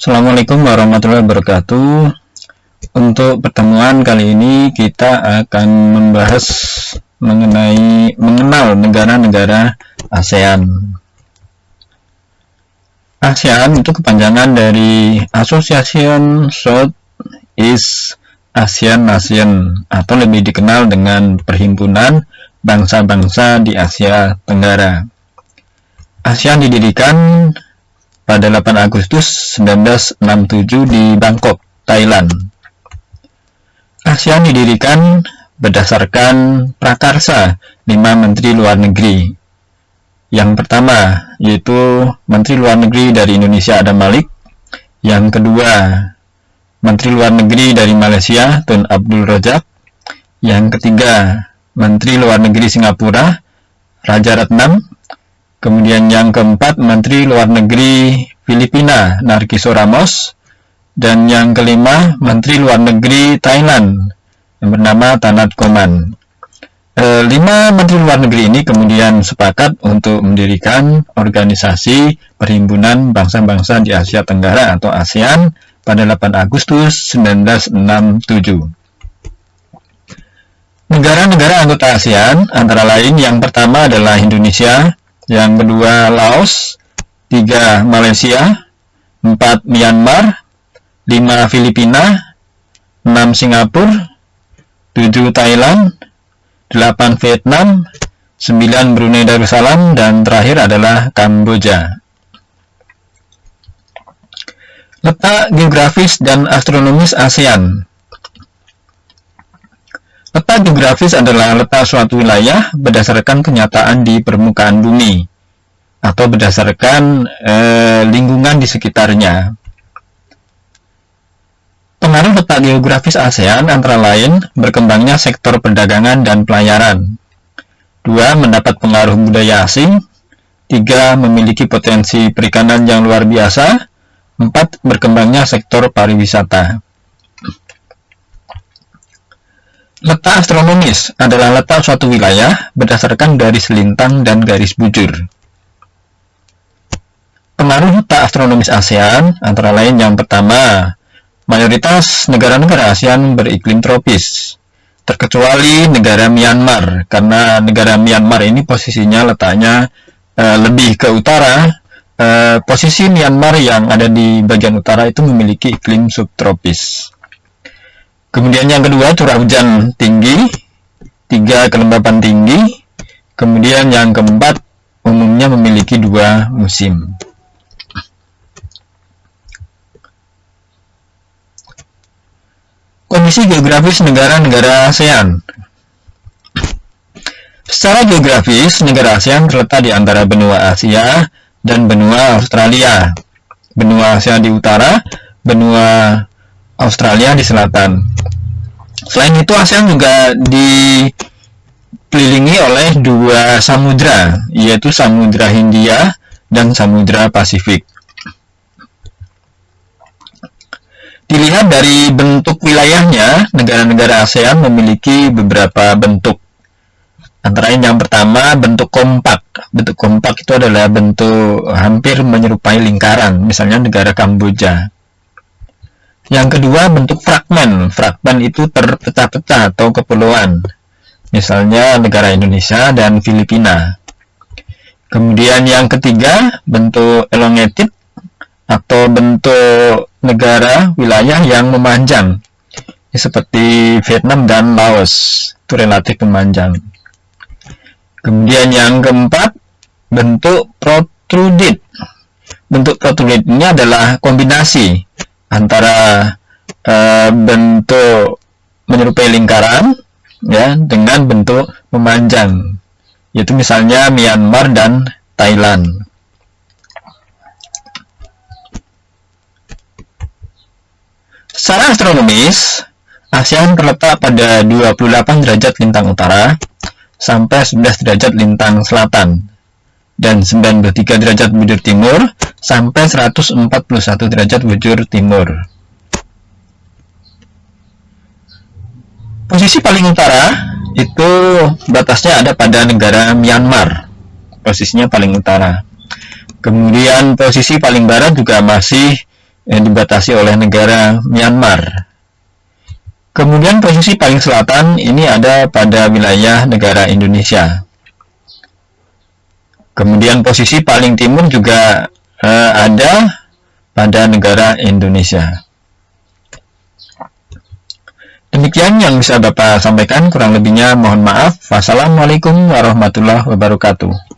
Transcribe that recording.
Assalamualaikum warahmatullahi wabarakatuh. Untuk pertemuan kali ini kita akan membahas mengenal negara-negara ASEAN. ASEAN itu kepanjangan dari Association Southeast Asian Nation atau lebih dikenal dengan Perhimpunan Bangsa-Bangsa di Asia Tenggara. ASEAN didirikan pada 8 Agustus 1967 di Bangkok, Thailand. ASEAN didirikan berdasarkan prakarsa 5 Menteri Luar Negeri. Yang pertama yaitu Menteri Luar Negeri dari Indonesia Adam Malik. Yang kedua Menteri Luar Negeri dari Malaysia Tun Abdul Razak. Yang ketiga Menteri Luar Negeri Singapura Raja Ratnam. Kemudian yang keempat Menteri Luar Negeri Filipina Narciso Ramos. Dan yang kelima Menteri Luar Negeri Thailand yang bernama Tanat Koman. 5 Menteri Luar Negeri ini kemudian sepakat untuk mendirikan organisasi Perhimpunan Bangsa-Bangsa di Asia Tenggara atau ASEAN pada 8 Agustus 1967. Negara-negara anggota ASEAN antara lain yang pertama adalah Indonesia, yang kedua Laos, 3 Malaysia, 4 Myanmar, 5 Filipina, 6 Singapura, 7 Thailand, 8 Vietnam, 9 Brunei Darussalam, dan terakhir adalah Kamboja. Letak geografis dan astronomis ASEAN. Letak geografis adalah letak suatu wilayah berdasarkan kenyataan di permukaan bumi atau berdasarkan lingkungan di sekitarnya. Pengaruh letak geografis ASEAN antara lain berkembangnya sektor perdagangan dan pelayaran. 2. Mendapat pengaruh budaya asing. 3. Memiliki potensi perikanan yang luar biasa. 4. Berkembangnya sektor pariwisata. Letak astronomis adalah letak suatu wilayah berdasarkan garis lintang dan garis bujur. Pengaruh letak astronomis ASEAN antara lain yang pertama, mayoritas negara-negara ASEAN beriklim tropis, terkecuali negara Myanmar, karena negara Myanmar ini posisinya letaknya lebih ke utara. Posisi Myanmar yang ada di bagian utara itu memiliki iklim subtropis. Kemudian yang kedua, curah hujan tinggi. 3, kelembapan tinggi. Kemudian yang keempat, umumnya memiliki 2 musim. Kondisi geografis negara-negara ASEAN. Secara geografis, negara ASEAN terletak di antara benua Asia dan benua Australia. Benua Asia di utara, benua Australia di selatan. Selain itu, ASEAN juga dikelilingi oleh 2 samudra, yaitu Samudra Hindia dan Samudra Pasifik. Dilihat dari bentuk wilayahnya, negara-negara ASEAN memiliki beberapa bentuk. Antara lain yang pertama, bentuk kompak. Bentuk kompak itu adalah bentuk hampir menyerupai lingkaran, misalnya negara Kamboja. Yang kedua, bentuk fragmen. Fragmen itu terpecah-pecah atau kepulauan, misalnya negara Indonesia dan Filipina. Kemudian yang ketiga, bentuk elongated atau bentuk negara wilayah yang memanjang, seperti Vietnam dan Laos, itu relatif memanjang. Kemudian yang keempat, bentuk protruded. Bentuk protruded ini adalah kombinasi antara bentuk menyerupai lingkaran ya dengan bentuk memanjang, yaitu misalnya Myanmar dan Thailand. Secara astronomis, ASEAN terletak pada 28 derajat lintang utara sampai 11 derajat lintang selatan dan 93 derajat bujur timur sampai 141 derajat bujur timur. Posisi paling utara itu batasnya ada pada negara Myanmar, posisinya paling utara. Kemudian posisi paling barat juga masih yang dibatasi oleh negara Myanmar. Kemudian posisi paling selatan ini ada pada wilayah negara Indonesia. Kemudian posisi paling timur juga ada pada negara Indonesia. Demikian yang bisa Bapak sampaikan, kurang lebihnya mohon maaf. Wassalamualaikum warahmatullahi wabarakatuh.